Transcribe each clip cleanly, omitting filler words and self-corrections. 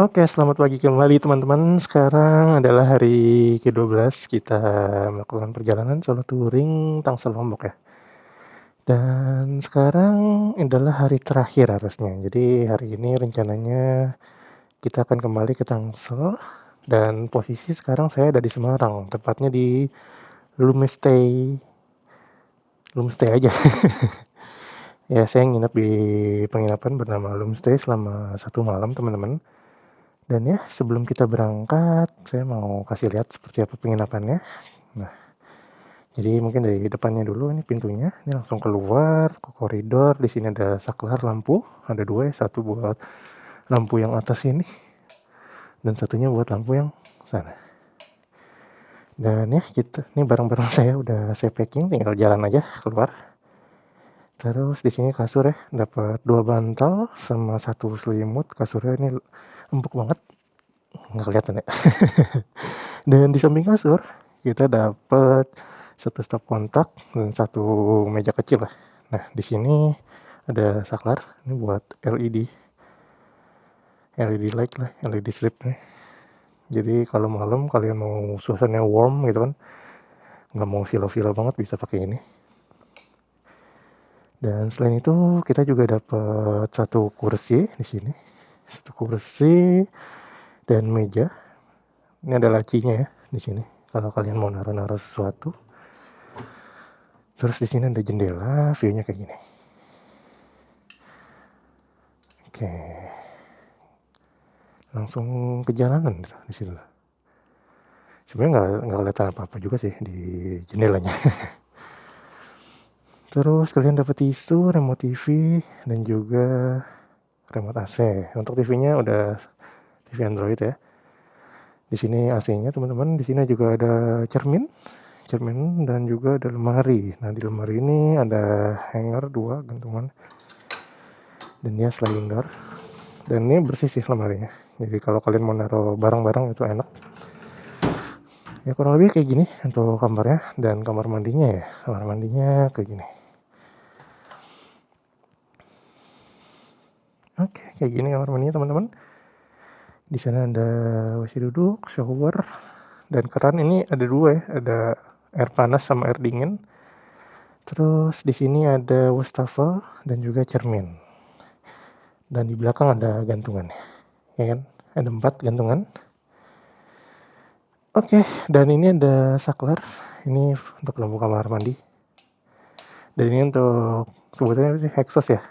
Oke, selamat pagi kembali teman-teman. Sekarang adalah hari ke-12 kita melakukan perjalanan solo touring Tangsel Lombok ya. Dan sekarang adalah hari terakhir harusnya. Jadi hari ini rencananya kita akan kembali ke Tangsel. Dan posisi sekarang saya ada di Semarang, tepatnya di Lumestay. Lumestay aja. Ya, saya nginep di penginapan bernama Lumestay selama 1 malam teman-teman. Dan ya, sebelum kita berangkat, saya mau kasih lihat seperti apa penginapannya. Nah, jadi mungkin dari depannya dulu, ini pintunya. Ini langsung keluar ke koridor. Di sini ada saklar lampu, ada 2 ya, satu buat lampu yang atas ini, dan satunya buat lampu yang sana. Dan ya, ini barang-barang saya udah saya packing, tinggal jalan aja keluar. Terus di sini kasur ya, dapat 2 bantal sama 1 selimut. Kasurnya ini empuk banget, nggak kelihatan ya. Dan di samping kasur kita dapat 1 stop kontak dan 1 meja kecil lah. Nah, di sini ada saklar, ini buat LED light lah, LED strip nih. Jadi kalau malam kalian mau suasananya warm gitu kan, nggak mau silo-silo banget, bisa pakai ini. Dan selain itu kita juga dapat 1 kursi di sini, 1 kursi dan meja. Ini ada lacinya ya di sini kalau kalian mau naruh sesuatu. Terus di sini ada jendela, view-nya kayak gini. Oke. Langsung ke jalanan di situ. Sebenarnya nggak kelihatan apa-apa juga sih di jendelanya. Terus kalian dapat tisu, remote TV, dan juga remote AC. Untuk TV-nya udah TV Android ya. Di sini AC-nya teman-teman. Di sini juga ada cermin dan juga ada lemari. Nah, di lemari ini ada hanger 2 gantungan. Dan dia sliding door. Dan ini bersih sih lemarinya. Jadi kalau kalian mau naruh barang-barang itu enak. Ya kurang lebih kayak gini untuk kamarnya. Dan kamar mandinya ya. Kamar mandinya kayak gini. Oke, kayak gini kamar mandinya teman-teman. Di sana ada WC duduk, shower, dan keran. Ini ada 2 ya. Ada air panas sama air dingin. Terus di sini ada wastafel dan juga cermin. Dan di belakang ada gantungannya. Ya kan? Ada 4 gantungan. Oke, dan ini ada saklar. Ini untuk lampu kamar mandi. Dan ini untuk sebetulnya sih exhaust ya.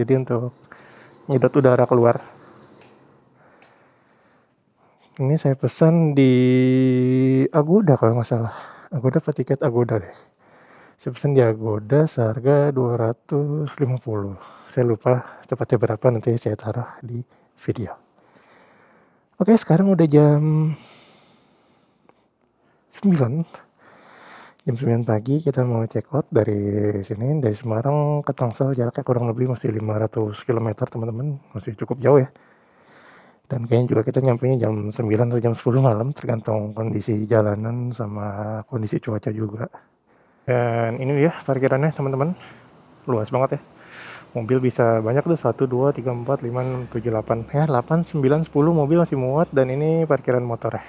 Jadi untuk nyedot udara keluar. Ini saya pesan di Agoda kalau nggak salah. Agoda apa tiket Agoda deh. Saya pesan di Agoda seharga 250. Saya lupa tepatnya berapa, nanti saya taruh di video. Oke, sekarang udah jam 9. Jam 9 pagi kita mau check out dari sini. Dari Semarang ke Tangsel jaraknya kurang lebih masih 500 km teman-teman. Masih cukup jauh ya. Dan kayaknya juga kita nyampenya jam 9 atau jam 10 malam, tergantung kondisi jalanan sama kondisi cuaca juga. Dan ini dia parkirannya teman-teman. Luas banget ya. Mobil bisa banyak tuh, 1, 2, 3, 4, 5, 6, 7, 8. Ya 8, 9, 10 mobil masih muat. Dan ini parkiran motor ya.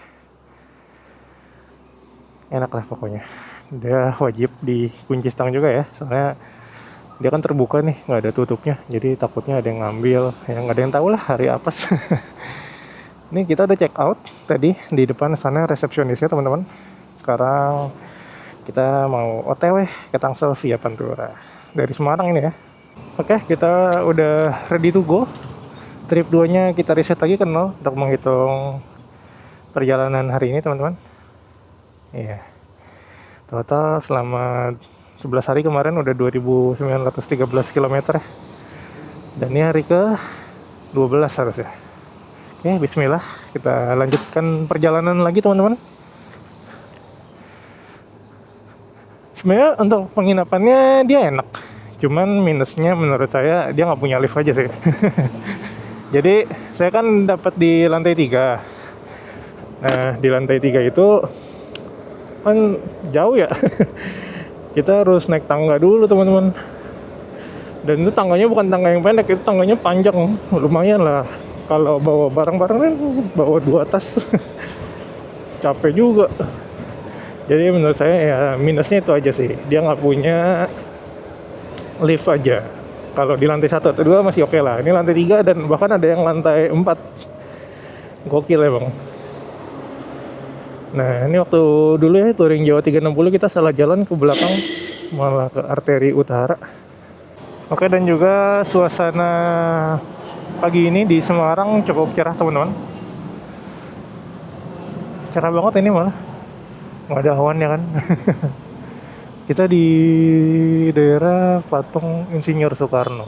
Enak lah pokoknya. Dia wajib dikunci stang juga ya. Soalnya dia kan terbuka nih, nggak ada tutupnya. Jadi takutnya ada yang ngambil. Ya nggak ada yang tahu lah hari apes. Ini kita udah check out tadi di depan sana resepsionisnya teman-teman. Sekarang kita mau OTW ke Tangsel via Pantura dari Semarang ini ya. Oke, kita udah ready to go. Trip 2-nya kita reset lagi ke 0 untuk menghitung perjalanan hari ini teman-teman. Iya. Total selama 11 hari kemarin udah 2.913 km ya. Dan ini hari ke 12 harusnya. Oke, bismillah, kita lanjutkan perjalanan lagi teman-teman. Sebenarnya untuk penginapannya dia enak, cuman minusnya menurut saya dia nggak punya lift aja sih. Jadi saya kan dapat di lantai 3. Nah, di lantai 3 itu kan jauh ya. Kita harus naik tangga dulu teman-teman. Dan itu tangganya bukan tangga yang pendek, itu tangganya panjang, lumayan lah. Kalau bawa barang-barang kan bawa 2 tas capek juga. Jadi menurut saya ya minusnya itu aja sih, dia nggak punya lift aja. Kalau di lantai 1 atau 2 masih oke lah, ini lantai 3 dan bahkan ada yang lantai 4. Gokil ya bang. Nah ini waktu dulu ya touring Jawa 360 kita salah jalan ke belakang, malah ke arteri utara. Oke, dan juga suasana pagi ini di Semarang cukup cerah teman-teman. Cerah banget ini malah, nggak ada awan ya kan. Kita di daerah patung Insinyur Soekarno.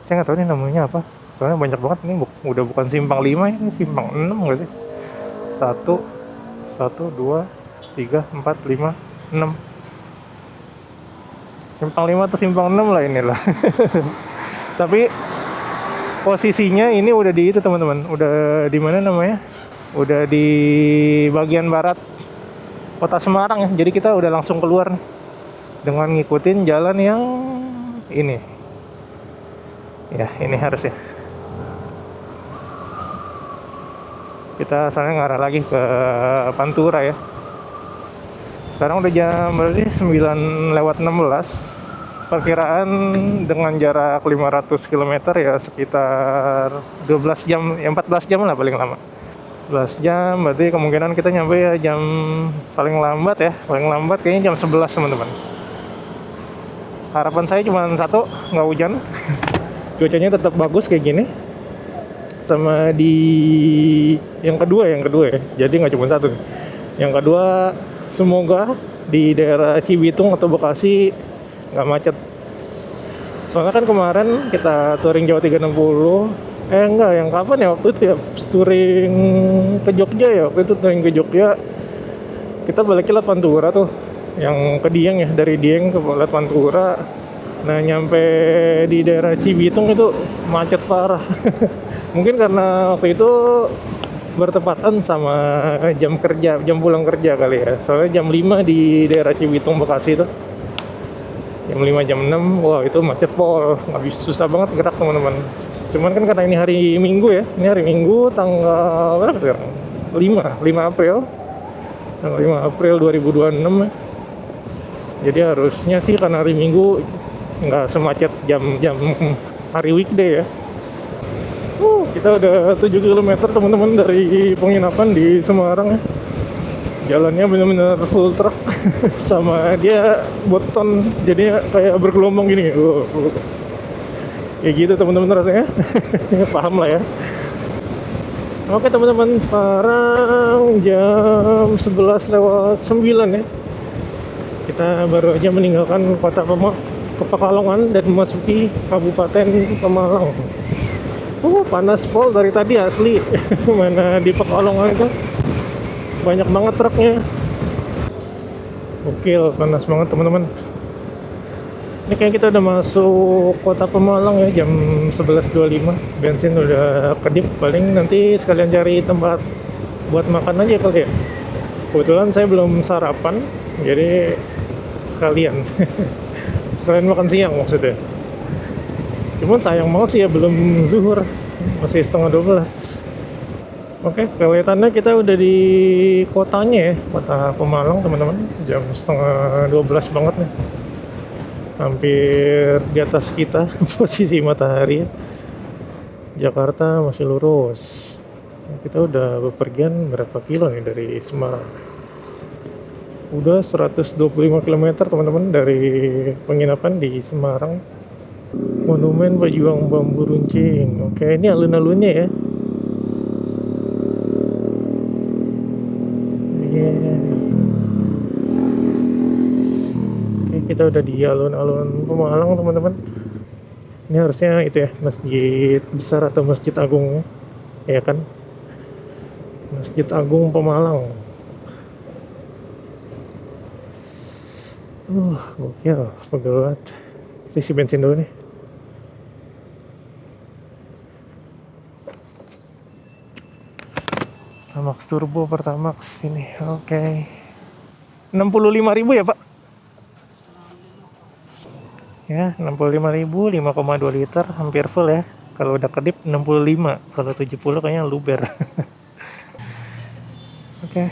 Saya nggak tahu ini namanya apa, soalnya banyak banget ini. Udah bukan simpang 5, ini simpang 6 nggak sih? 1, 1, 2, 3, 4, 5, 6. Simpang 5 atau simpang 6 lah inilah. Tapi posisinya ini udah di itu teman-teman, udah di mana namanya? Udah di bagian barat kota Semarang ya. Jadi kita udah langsung keluar nih, dengan ngikutin jalan yang ini. Ya, ini harusnya. Kita soalnya ngarah lagi ke Pantura ya. Sekarang udah jam berarti 9:16. Perkiraan dengan jarak 500 km ya sekitar 12 jam, ya 14 jam lah paling lama. 14 jam berarti kemungkinan kita nyampe ya jam paling lambat kayaknya jam 11 teman-teman. Harapan saya cuma satu, nggak hujan. Cuacanya tetap bagus kayak gini. Sama di yang kedua ya, jadi nggak cuma satu. Yang kedua, semoga di daerah Cibitung atau Bekasi nggak macet. Soalnya kan kemarin kita touring Jawa 360, enggak, yang kapan ya waktu itu ya, touring ke Jogja ya, waktu itu touring ke Jogja, kita balik lewat Pantura tuh, yang ke Dieng ya, dari Dieng ke lewat Pantura. Nah nyampe di daerah Cibitung itu macet parah. Mungkin karena waktu itu bertepatan sama jam kerja, jam pulang kerja kali ya. Soalnya jam 5 di daerah Cibitung Bekasi itu, jam 5 jam 6, wah itu macet pol, nggak bisa, susah banget gerak teman-teman. Cuman kan karena ini hari Minggu ya, ini hari Minggu tanggal berapa sekarang? 5 April, tanggal 5 April 2026 ya. Jadi harusnya sih karena hari Minggu nggak semacet jam-jam hari weekday ya. Kita udah 7 km teman-teman dari penginapan di Semarang ya. Jalannya benar-benar full truck. Sama dia boton, jadinya kayak bergelombang gini. Kayak gitu teman-teman rasanya. Paham lah ya. Oke teman-teman, sekarang jam 11:09 ya. Kita baru aja meninggalkan kota Pekalongan dan memasuki Kabupaten Pemalang. Panas pol dari tadi asli. Mana di Pekalongan itu banyak banget truknya. Gokil, panas banget teman-teman. Ini kayak kita udah masuk kota Pemalang ya, jam 11:25. Bensin udah kedip, paling nanti sekalian cari tempat buat makan aja kali ya. Kebetulan saya belum sarapan, jadi sekalian makan siang maksudnya. Cuman sayang banget sih ya, belum zuhur, masih setengah 12. Oke, kelihatannya kita udah di kotanya ya, kota Pemalang teman-teman. Jam setengah 12 banget nih, hampir di atas kita posisi matahari ya. Jakarta masih lurus. Kita udah bepergian berapa kilo nih dari Semarang? Udah 125 km teman-teman dari penginapan di Semarang. Monumen Pejuang Bambu Runcing. Oke, ini alun-alunnya ya. Oke, kita udah di alun-alun Pemalang teman-teman. Ini harusnya itu ya, Masjid Besar atau Masjid Agung ya kan? Masjid Agung Pemalang. Gokil, pegel banget. Isi bensin dulu nih. Pertamax Turbo, Pertamax ini, oke. 65.000 ya Pak? Ya, 65.000, 5,2 liter, hampir full ya. Kalau udah kedip 65, kalau 70 kayaknya luber. Oke,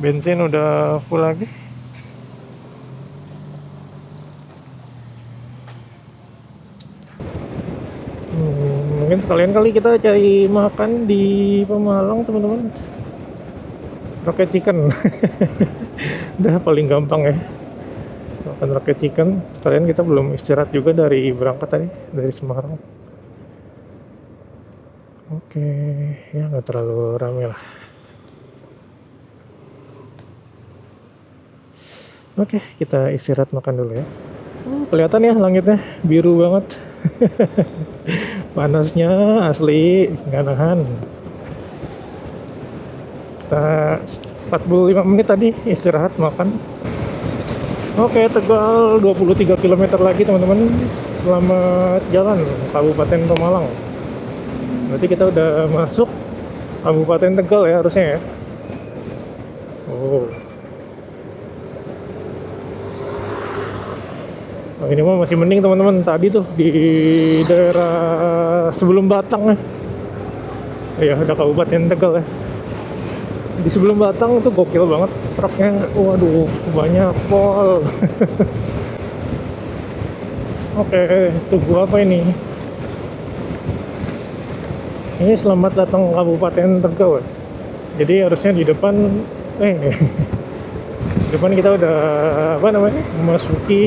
bensin udah full lagi. Mungkin sekalian kali kita cari makan di Pemalang, teman-teman. Rocket chicken. Udah paling gampang ya. Makan rocket chicken. Sekalian kita belum istirahat juga dari berangkat tadi dari Semarang. Oke, ya nggak terlalu rame lah. Oke, kita istirahat makan dulu ya. Kelihatan ya langitnya biru banget. Panasnya asli nggak nahan. Kita 45 menit tadi istirahat makan. Oke, Tegal 23 km lagi teman-teman. Selamat jalan Kabupaten Pemalang. Berarti kita udah masuk Kabupaten Tegal ya harusnya ya. Oh, ini mah masih mending teman-teman. Tadi tuh di daerah sebelum Batang ya. Ya udah Kabupaten Tegal ya. Di sebelum Batang itu gokil banget truknya. Waduh, banyak pol. Oke, tunggu apa ini? Ini selamat datang Kabupaten Tegal. Jadi harusnya di depan depan kita udah apa namanya? Memasuki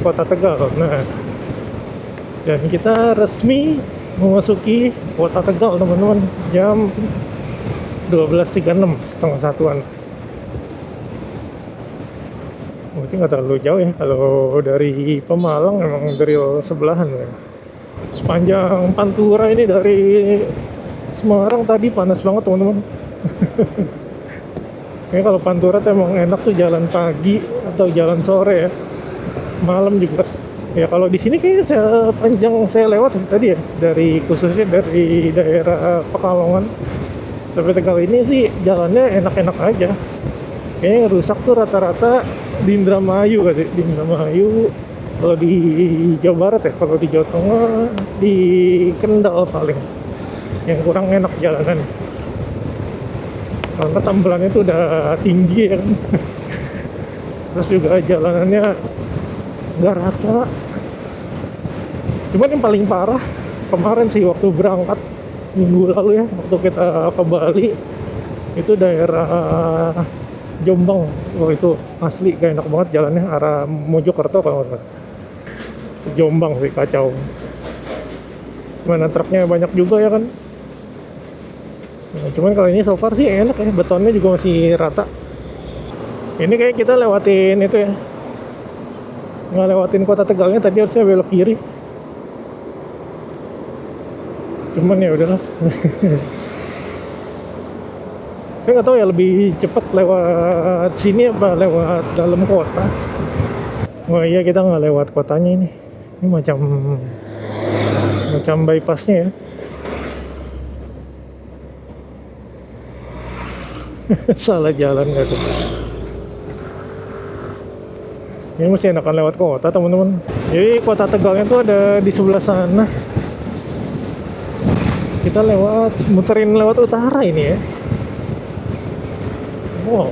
Kota Tegal. Nah, dan kita resmi memasuki Kota Tegal, teman-teman. Jam 12.36, setengah satuan. Berarti nggak terlalu jauh ya. Kalau dari Pemalang emang dari sebelahan ya. Sepanjang Pantura ini dari Semarang tadi panas banget teman-teman. Kayaknya kalau Pantura tuh emang enak tuh jalan pagi atau jalan sore ya. Malam juga. Ya kalau di sini kayaknya sepanjang saya lewat tadi ya, dari khususnya dari daerah Pekalongan sampai Tegal ini sih jalannya enak-enak aja. Kayaknya yang rusak tuh rata-rata di Indramayu kan, di Indramayu. Kalau di Jawa Barat ya, kalau di Jawa Tengah di Kendal paling yang kurang enak jalanan. Karena tambelannya itu udah tinggi ya kan. Terus juga jalanannya nggak rata. Cuman yang paling parah kemarin sih waktu berangkat minggu lalu ya, waktu kita ke Bali itu daerah Jombang. Oh itu asli gak enak banget jalannya, arah Mojokerto kalau nggak salah. Jombang sih kacau. Mana truknya banyak juga ya kan. Nah, cuman kalau ini so far sih enak ya, betonnya juga masih rata. Ini kayak kita lewatin itu ya, nggak lewatin Kota Tegalnya, tadi harusnya belok kiri. Cuman ya udahlah. Saya nggak tahu ya lebih cepat lewat sini apa lewat dalam kota. Oh iya, kita nggak lewat kotanya ini. Ini macam bypassnya ya. Salah jalan nggak tuh. Ini mesti enakan lewat kota teman-teman. Jadi Kota Tegalnya tuh ada di sebelah sana. Kita muterin lewat utara ini ya. Wow.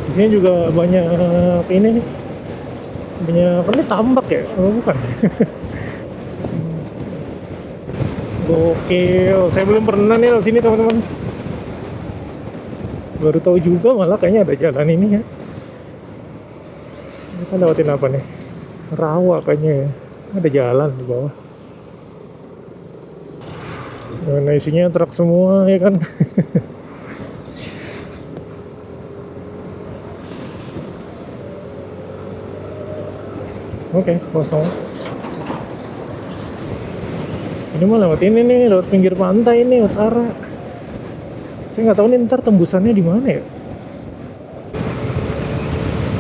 Di sini juga banyak ini nih. Banyak apa nih, tambak ya? Oh, bukan. Gokil. Saya belum pernah nih di sini teman-teman. Baru tahu juga malah kayaknya ada jalan ini ya. Kita lewatin apa nih? Rawa kayaknya ya. Ada jalan di bawah. Nah, isinya truk semua ya kan. Oke, kosong. Ini mah lewat ini nih, lewat pinggir pantai ini utara. Saya nggak tahu nih ntar tembusannya di mana ya.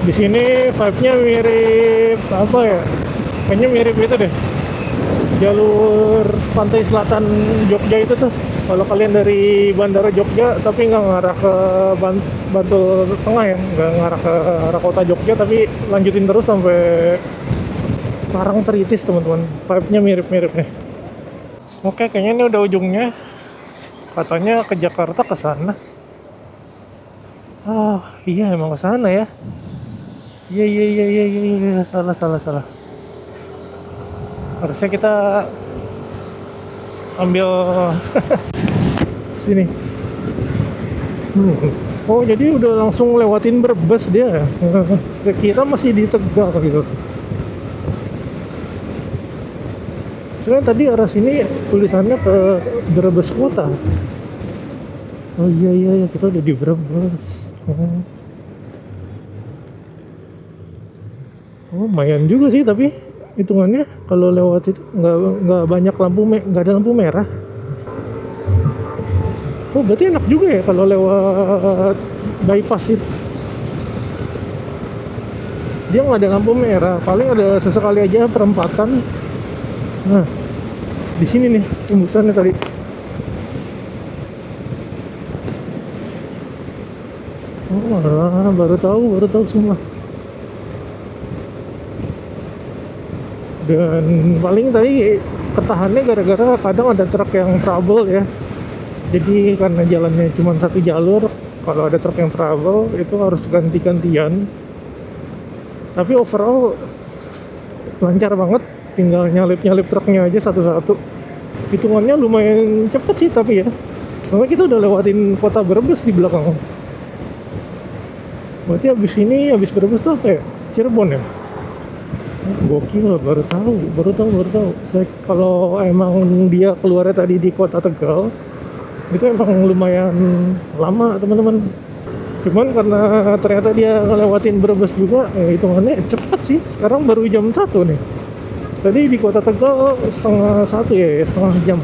Di sini vibe-nya mirip apa ya? Kayaknya mirip itu deh. Jalur pantai selatan Jogja itu tuh. Kalau kalian dari Bandara Jogja tapi nggak ngarah ke Bantul Tengah ya, nggak ngarah ke arah kota Jogja tapi lanjutin terus sampai Parangtritis teman-teman, vibe-nya mirip-mirip nih. Oke, kayaknya ini udah ujungnya. Katanya ke Jakarta ke sana. Oh, iya emang ke sana ya. Iya iya iya iya iya iya, salah salah salah. Harusnya kita ambil sini. Oh, jadi udah langsung lewatin Brebes dia. Saya kira masih di Tegal gitu. Soalnya tadi arah sini tulisannya ke Brebes kota. Oh iya iya iya, kita udah di Brebes. Oh, lumayan juga sih, tapi hitungannya kalau lewat situ nggak banyak nggak ada lampu merah. Oh, berarti enak juga ya kalau lewat bypass itu. Dia nggak ada lampu merah, paling ada sesekali aja perempatan. Nah, di sini nih tembusannya tadi. Oh, alah, baru tahu semua. Dan paling tadi ketahannya gara-gara kadang ada truk yang trouble ya. Jadi karena jalannya cuma satu jalur, kalau ada truk yang trouble itu harus ganti-gantian. Tapi overall lancar banget, tinggal nyalip-nyalip truknya aja satu-satu. Hitungannya lumayan cepet sih tapi ya. Soalnya kita udah lewatin kota Brebes di belakang. Berarti habis Brebes tuh kayak Cirebon ya. Gokil, baru tahu. Saya kalau emang dia keluarnya tadi di kota Tegal, itu emang lumayan lama teman-teman. Cuman karena ternyata dia ngelewatin Brebes juga, hitungannya cepet sih. Sekarang baru jam 1 nih. Tadi di kota Tegal setengah 1 ya, setengah jam.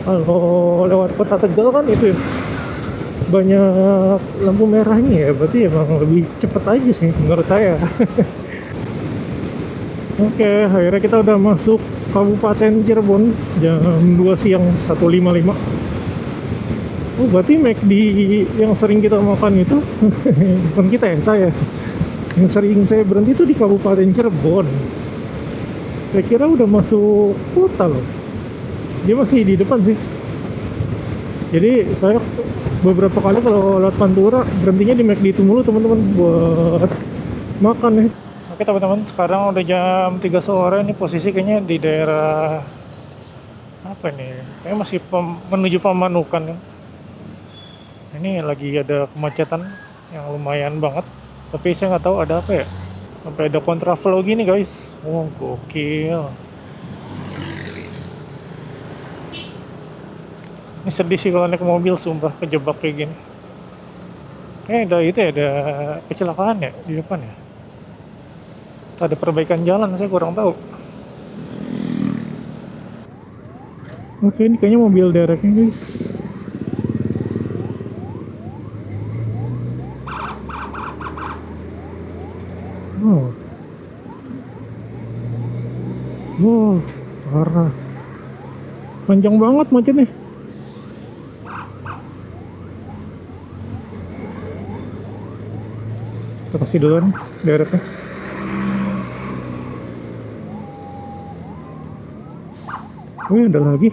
Kalau lewat kota Tegal kan itu ya, banyak lampu merahnya ya, berarti emang lebih cepet aja sih menurut saya. Oke, akhirnya kita udah masuk Kabupaten Cirebon jam 2 siang 1.55. Oh, berarti McD yang sering kita makan itu bukan kita ya, saya. Yang sering saya berhenti itu di Kabupaten Cirebon. Saya kira udah masuk kota loh. Dia masih di depan sih. Jadi saya beberapa kali kalau lewat Pantura berhentinya di McD itu mulu teman-teman buat makan ya. Oke teman-teman, sekarang udah jam 3 sore, ini posisi kayaknya di daerah apa nih? Kayaknya masih menuju Pamanukan kan. Ini lagi ada kemacetan yang lumayan banget, tapi saya nggak tahu ada apa ya. Sampai ada kontraflow gini guys. Oh, gokil. Ini sedih sih kalau naik mobil, sumpah kejebak kayak gini. Ada itu ya, ada kecelakaan ya di depan ya. Atau ada perbaikan jalan, saya kurang tahu. Oke, ini kayaknya mobil dereknya guys. Oh. Wow, parah. Panjang banget macetnya. Kita kasih duluan dereknya. Wih, ada lagi.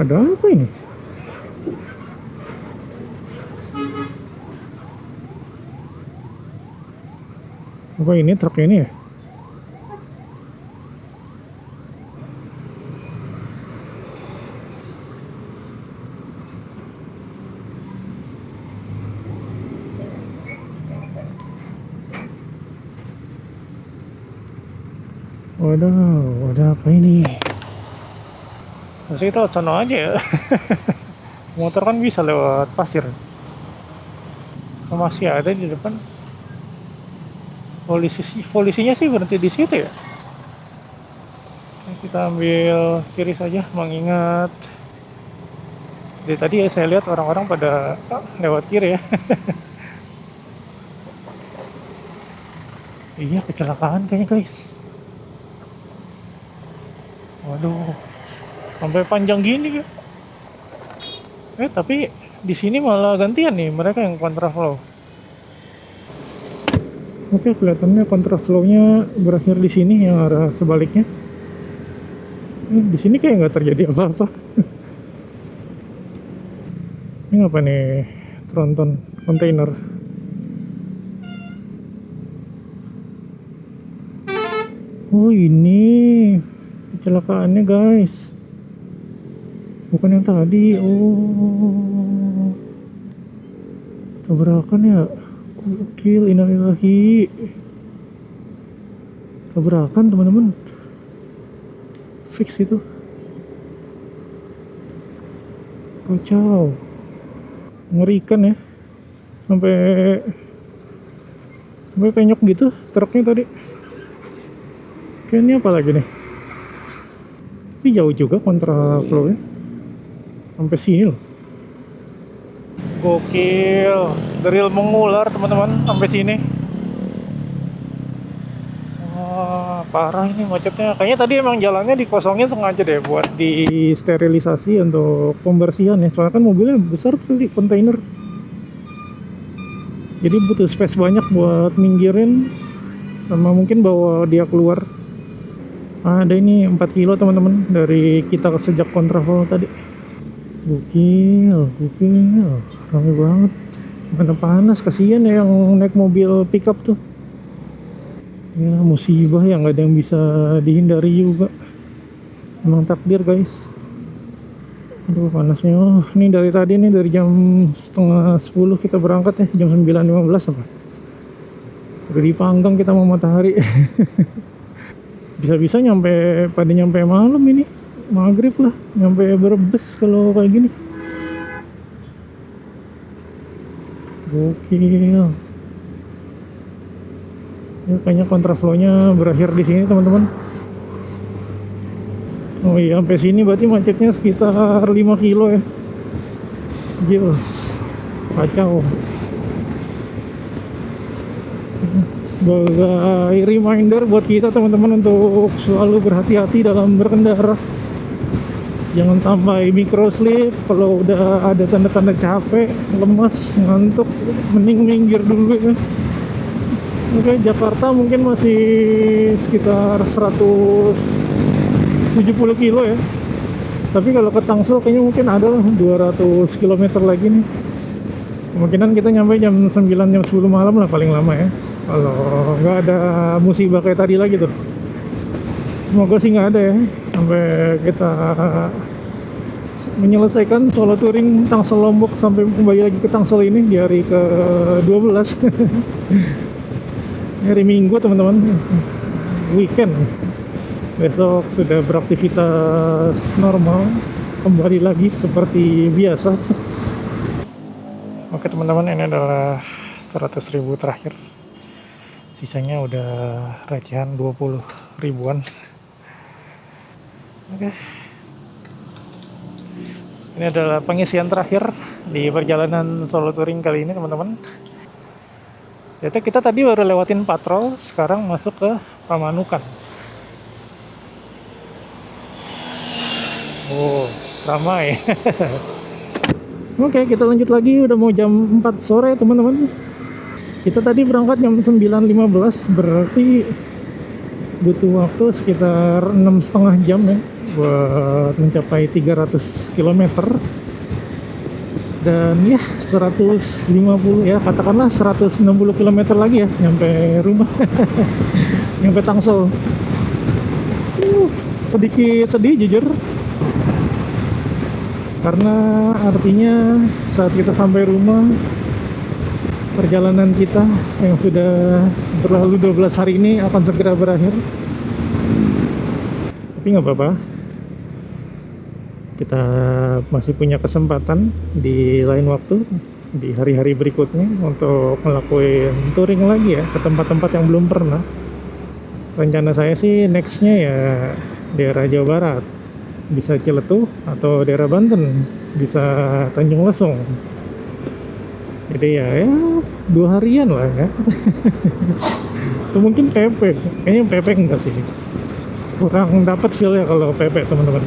Ada apa ini? Apa ini truknya ini ya? Waduh, ada apa ini? Masih kita lewat sana aja ya. Motor kan bisa lewat pasir. Masih ada di depan. Polisinya sih berhenti di situ ya. Kita ambil kiri saja, mengingat dari tadi ya saya lihat orang-orang pada lewat kiri ya. Iya, kecelakaan kayaknya guys. Waduh, sampai panjang gini ya. Tapi di sini malah gantian nih, mereka yang kontraflow. Oke, kelihatannya kontraflow-nya berakhir di sini yang arah sebaliknya. Di sini kayak nggak terjadi apa-apa. Ini apa nih? Tronton kontainer. Oh ini kecelakaannya guys. Bukan yang tadi. Oh, tabrakan ya. Gokil, innalillahi. Tabrakan teman-teman. Fix itu. Kacau. Ngerikan ya. Sampai penyok gitu truknya tadi. Kayaknya apa lagi nih? Tapi jauh juga kontraflow ya. Sampai sini loh. Gokil, drill mengular teman-teman sampai sini. Wah, parah ini macetnya. Kayaknya tadi emang jalannya dikosongin sengaja deh buat disterilisasi untuk pembersihan ya. Soalnya kan mobilnya besar sekali, kontainer. Jadi butuh space banyak buat minggirin sama mungkin bawa dia keluar. Ada ini 4 kilo teman-teman dari kita sejak kontraflow tadi. Gokil, rame banget. Mana panas, kasihan ya yang naik mobil pickup tuh. Ya musibah ya, nggak ada yang bisa dihindari juga. Emang takdir guys. Aduh panasnya. Oh, ini dari tadi nih, dari jam setengah 10 kita berangkat ya, jam 9.15 apa. Udah dipanggang kita mau matahari. Bisa-bisa pada nyampe malam ini. Maghrib lah, nyampe Brebes kalau kayak gini. Gokil. Ya kayaknya kontraflow-nya berakhir di sini teman-teman. Oh iya, sampai sini berarti macetnya sekitar 5 kilo ya. Jelas. Kacau. Sebagai reminder buat kita teman-teman untuk selalu berhati-hati dalam berkendara. Jangan sampai microslip. Kalau udah ada tanda-tanda capek, lemas, ngantuk, mending minggir dulu ya. Oke, Jakarta mungkin masih sekitar 170 kilo ya. Tapi kalau ke Tangsel kayaknya mungkin ada lah 200 km lagi nih. Kemungkinan kita nyampe jam 9, jam 10 malam lah paling lama ya. Kalau nggak ada musibah kayak tadi lagi tuh. Semoga sih nggak ada ya. Sampai kita menyelesaikan solo touring Tangsel Lombok sampai kembali lagi ke Tangsel ini di hari ke-12. Hari Minggu teman-teman, weekend. Besok sudah beraktivitas normal, kembali lagi seperti biasa. Oke teman-teman, ini adalah 100.000 terakhir. Sisanya udah recehan 20 ribuan. Oke. Ini adalah pengisian terakhir di perjalanan solo touring kali ini teman-teman. Jadi kita tadi baru lewatin Patrol, sekarang masuk ke Pamanukan. Oh, ramai. Oke, kita lanjut lagi, udah mau jam 4 sore teman-teman. Kita tadi berangkat jam 9.15, berarti butuh waktu sekitar 6,5 jam ya buat mencapai 300 km. Dan ya 150 ya, katakanlah 160 km lagi ya nyampe rumah. Nyampe Tangsel. Sedikit sedih jujur, karena artinya saat kita sampai rumah, perjalanan kita yang sudah berlalu 12 hari ini akan segera berakhir. Tapi nggak apa-apa, kita masih punya kesempatan di lain waktu, di hari-hari berikutnya, untuk ngelakuin touring lagi ya ke tempat-tempat yang belum pernah. Rencana saya sih nextnya ya daerah Jawa Barat, bisa Ciletuh, atau daerah Banten, bisa Tanjung Lesung. Jadi ya 2 harian lah ya. Itu mungkin PP, kayaknya PP enggak sih, kurang dapat feel ya kalau PP teman-teman.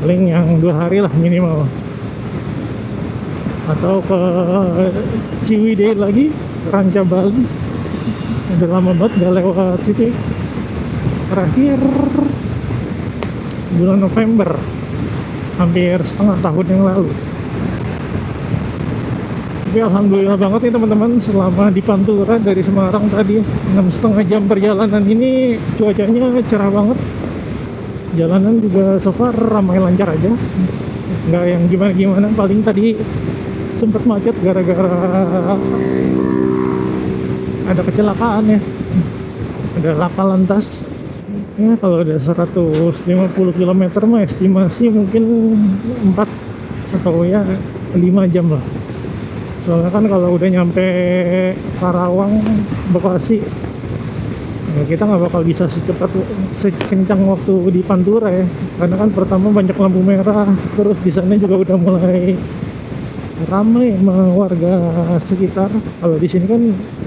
paling yang 2 hari lah minimal, atau ke Ciwidey lagi, Ranca Bali. Udah lama banget gak lewat situ. Terakhir bulan November, hampir setengah tahun yang lalu. Tapi alhamdulillah banget nih teman-teman, selama di Pantura dari Semarang tadi 6,5 jam perjalanan ini cuacanya cerah banget. Jalanan juga so far ramai lancar aja, nggak yang gimana-gimana. Paling tadi sempat macet gara-gara ada kecelakaan ya, ada laka lantas ya. Kalau ada 150 km mah estimasi mungkin 4 atau ya 5 jam lah. Soalnya kan kalau udah nyampe Karawang, Bekasi, ya kita nggak bakal bisa sekencang waktu di Pantura ya, karena kan pertama banyak lampu merah, terus di sana juga udah mulai ramai sama warga sekitar. Kalau di sini kan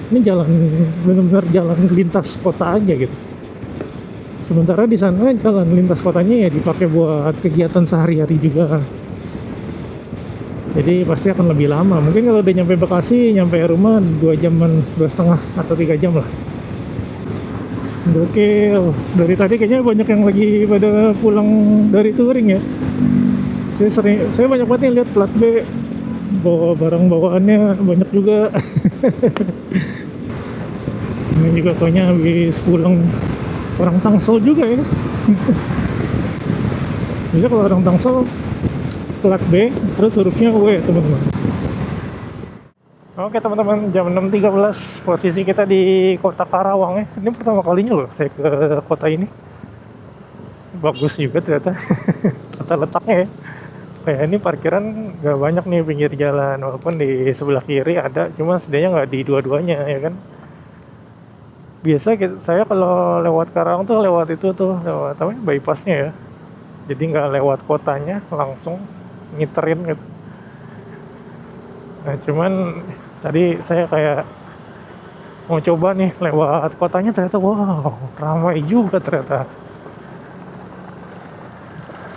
ini jalan, benar-benar jalan lintas kota aja gitu. Sementara di sana jalan lintas kotanya ya dipakai buat kegiatan sehari-hari juga. Jadi pasti akan lebih lama. Mungkin kalau udah nyampe Bekasi, nyampe rumah 2 jaman, 2,5 atau 3 jam lah. Gokil. Dari tadi kayaknya banyak yang lagi pada pulang dari touring ya. Saya banyak banget nih lihat plat B, bawa barang bawaannya banyak juga. Ini juga kayaknya habis pulang orang Tangsel juga ya. Jadi kalau orang Tangsel plat B terus hurufnya W teman-teman. Oke teman-teman, jam 6.13, posisi kita di kota Karawang ya. Ini pertama kalinya loh saya ke kota ini. Bagus juga ternyata kota letaknya ya. Kayak ini parkiran gak banyak nih pinggir jalan, walaupun di sebelah kiri ada, cuma setidaknya nggak di dua-duanya ya kan. Biasa saya kalau lewat Karawang tuh lewat itu tuh, lewat apa, bypassnya ya. Jadi nggak lewat kotanya, langsung ngiterin gitu. Nah cuman tadi saya kayak mau coba nih lewat kotanya, ternyata wow, ramai juga ternyata.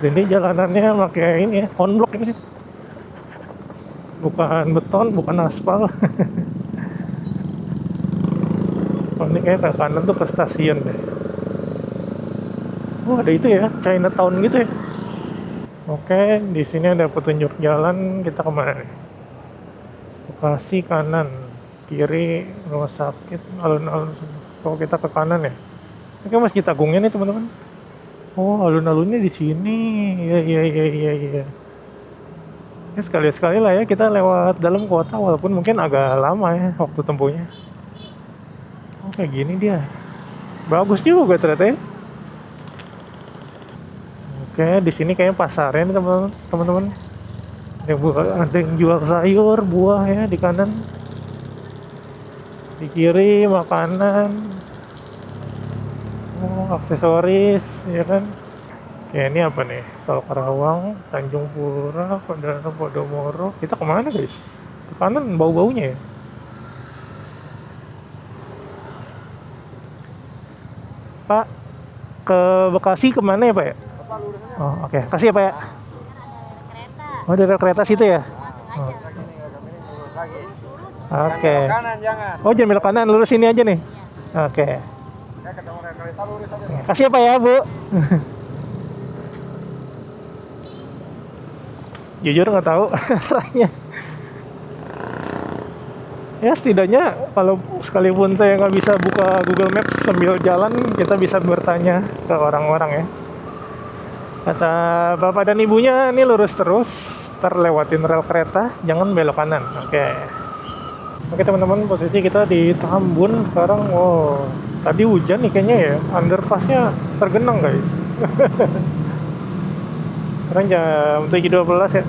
Dan ini jalanannya pakai ini ya, konblok ini, bukan beton, bukan aspal. Oh, ini kayak ke kanan tuh ke stasiun deh. Oh ada itu ya, Chinatown gitu ya. Oke, di sini ada petunjuk jalan, kita kemana nih? Bekasi kanan, kiri rumah sakit, alun-alun. Kalau kita ke kanan ya. Oke, Masjid Agungnya nih teman-teman. Oh, alun-alunnya di sini. Iya. Ya sekali-sekali lah ya kita lewat dalam kota, walaupun mungkin agak lama ya waktu tempuhnya. Oh, kayak gini dia. Bagus juga ternyata ya. Oke, di sini kayaknya pasarnya nih teman-teman. Ada yang jual sayur, buah ya di kanan. Di kiri makanan. Oh, aksesoris ya kan. Oke, ini apa nih? Tol Karawang, Tanjung Pura, Podomoro. Kita kemana guys? Ke kanan bau-baunya ya. Pak, ke Bekasi kemana ya Pak ya? Oh oke, kasih ya Pak ya. Oh dari kereta situ ya? Oh. Oke. Oh jangan belok kanan, lurus ini aja nih. Oke. Kasih ya Pak ya Bu. Jujur nggak tahu arahnya. Ya setidaknya kalau sekalipun saya nggak bisa buka Google Maps sambil jalan, kita bisa bertanya ke orang-orang ya. Kata bapak dan ibunya, ini lurus terus, terlewatin rel kereta, jangan belok kanan. Oke teman-teman, posisi kita di Tambun sekarang. Wow, tadi hujan nih kayaknya ya, underpassnya tergenang guys. Sekarang jam 7.12 ya.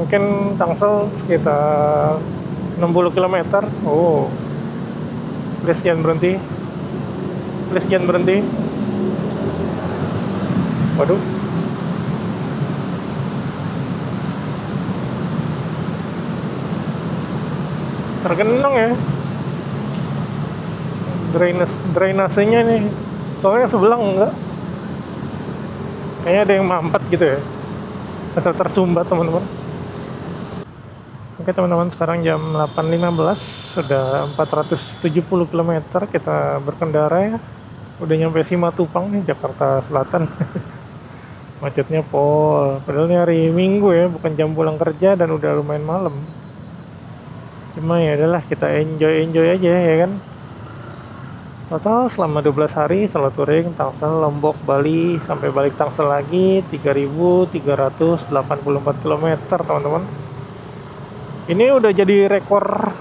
Mungkin Tangsel sekitar 60 km. Oh, please jangan berhenti. Waduh, tergenang ya. Drainasenya nih, soalnya sebelah enggak. Kayaknya ada yang mampet gitu ya. atau tersumbat teman-teman. Oke teman-teman, sekarang jam 8.15, sudah 470 km kita berkendara ya. Udah nyampe Simatupang nih, Jakarta Selatan. Macetnya pol, padahal ini hari Minggu ya, bukan jam pulang kerja dan udah lumayan malam. Cuma ya adalah kita enjoy aja ya kan. Total selama 12 hari solo touring Tangsel, Lombok, Bali sampai balik Tangsel lagi 3.384 km teman-teman. Ini udah jadi rekor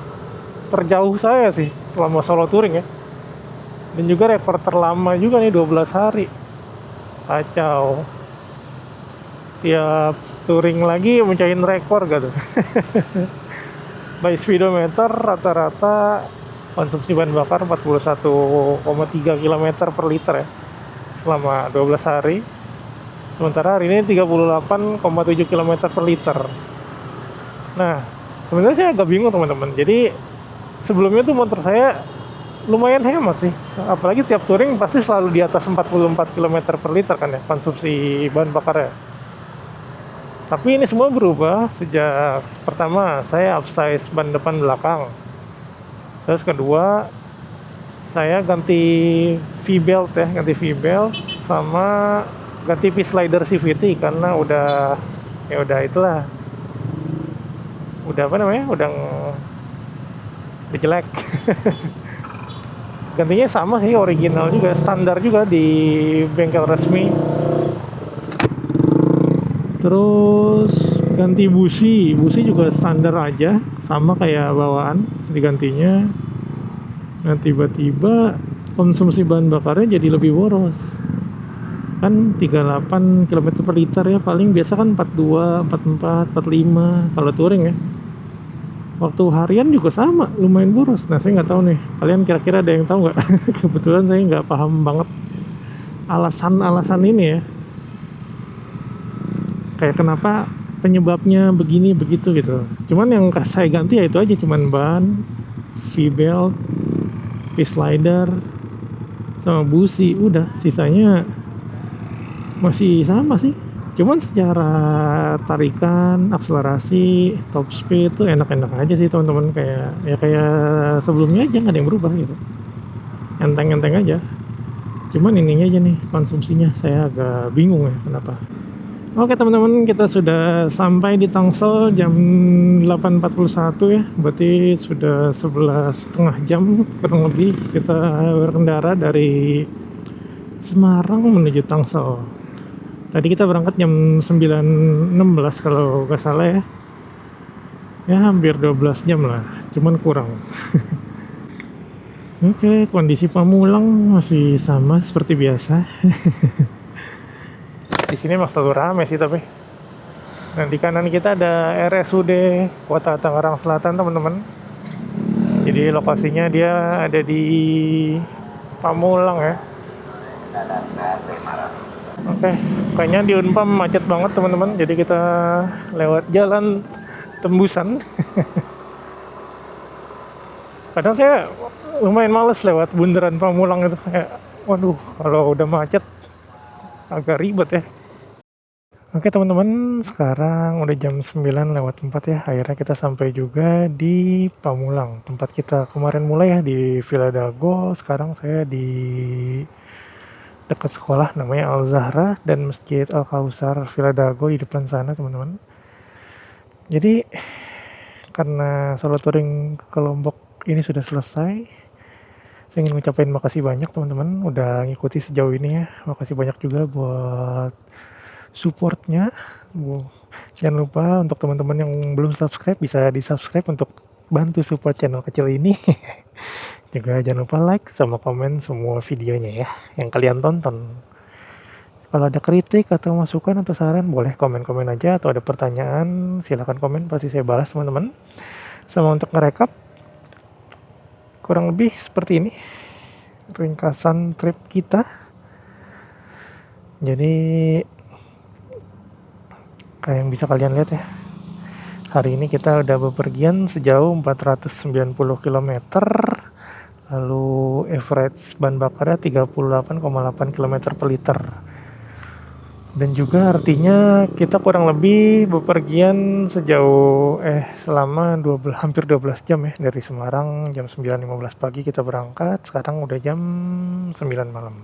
terjauh saya sih selama solo touring ya. Dan juga rekor terlama juga nih, 12 hari. Kacau. Tiap touring lagi mencahin rekor gitu. By speedometer rata-rata konsumsi bahan bakar 41,3 km per liter ya selama 12 hari. Sementara hari ini 38,7 km per liter. Nah, sebenarnya saya agak bingung teman-teman. Jadi sebelumnya tuh motor saya lumayan hemat sih. Apalagi tiap touring pasti selalu di atas 44 km per liter kan ya konsumsi bahan bakar ya. Tapi ini semua berubah sejak pertama saya upsize ban depan belakang. Terus kedua, saya ganti V-belt ya, ganti V-belt sama ganti P-slider CVT karena udah itulah. Udah apa namanya? Udah jelek. Gantinya sama sih, original juga, standar juga di bengkel resmi. Terus ganti busi juga standar aja, sama kayak bawaan digantinya. Nah tiba-tiba konsumsi bahan bakarnya jadi lebih boros. Kan 38 km per liter ya, paling biasa kan 42, 44, 45 kalau touring ya. Waktu harian juga sama, lumayan boros. Nah saya nggak tahu nih, kalian kira-kira ada yang tahu nggak? Kebetulan saya nggak paham banget alasan ini ya. Kayak kenapa penyebabnya begini begitu gitu. Cuman yang saya ganti ya itu aja, cuman ban, V-belt, P-slider, sama busi, udah sisanya masih sama sih. Cuman secara tarikan, akselerasi, top speed itu enak-enak aja sih teman-teman, kayak sebelumnya aja, nggak ada yang berubah gitu. Enteng-enteng aja. Cuman ininya aja nih, konsumsinya saya agak bingung ya kenapa. Oke teman-teman, kita sudah sampai di Tangsel jam 8.41 ya. Berarti sudah 11,5 jam kurang lebih kita berkendara dari Semarang menuju Tangsel. Tadi kita berangkat jam 9.16 kalau nggak salah ya. Ya hampir 12 jam lah, cuman kurang. Oke, kondisi Pamulang masih sama seperti biasa. Di sini masih selalu rame sih tapi. Nah di kanan kita ada RSUD Kota Tangerang Selatan teman-teman. Jadi lokasinya dia ada di Pamulang ya. Oke, kayaknya di Unpam macet banget teman-teman. Jadi kita lewat jalan tembusan. Kadang saya lumayan males lewat bundaran Pamulang itu, kayak waduh kalau udah macet agak ribet ya. Oke teman-teman, sekarang udah jam 9:04 ya. Akhirnya kita sampai juga di Pamulang, tempat kita kemarin mulai ya, di Villa Dago. Sekarang saya di dekat sekolah namanya Al Zahra dan Masjid Al Kausar Villa Dago di depan sana teman-teman. Jadi karena solo touring ke Lombok ini sudah selesai, saya ingin ngucapin makasih banyak teman-teman udah ngikuti sejauh ini ya. Makasih banyak juga buat supportnya. Jangan lupa untuk teman-teman yang belum subscribe bisa di subscribe untuk bantu support channel kecil ini. Juga jangan lupa like sama komen semua videonya ya yang kalian tonton. Kalau ada kritik atau masukan atau saran boleh komen-komen aja, atau ada pertanyaan silahkan komen, pasti saya balas teman-teman. Sama untuk ngerekap kurang lebih seperti ini ringkasan trip kita. Jadi kayak yang bisa kalian lihat ya, hari ini kita udah bepergian sejauh 490 km, lalu average bahan bakarnya 38,8 km per liter. Dan juga artinya kita kurang lebih bepergian selama hampir 12 jam ya, dari Semarang jam 9.15 pagi kita berangkat, sekarang udah jam 9 malam.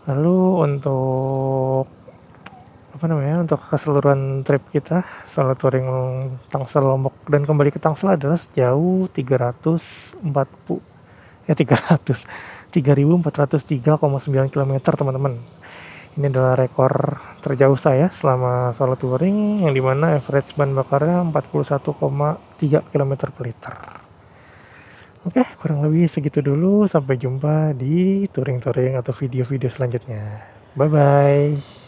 Lalu untuk keseluruhan trip kita solo touring Tangsel Lombok dan kembali ke Tangsel adalah sejauh 3.403,9 kilometer teman-teman. Ini adalah rekor terjauh saya selama solo touring, yang dimana average bahan bakarnya 41,3 km per liter. Oke, kurang lebih segitu dulu. Sampai jumpa di touring-touring atau video-video selanjutnya. Bye-bye.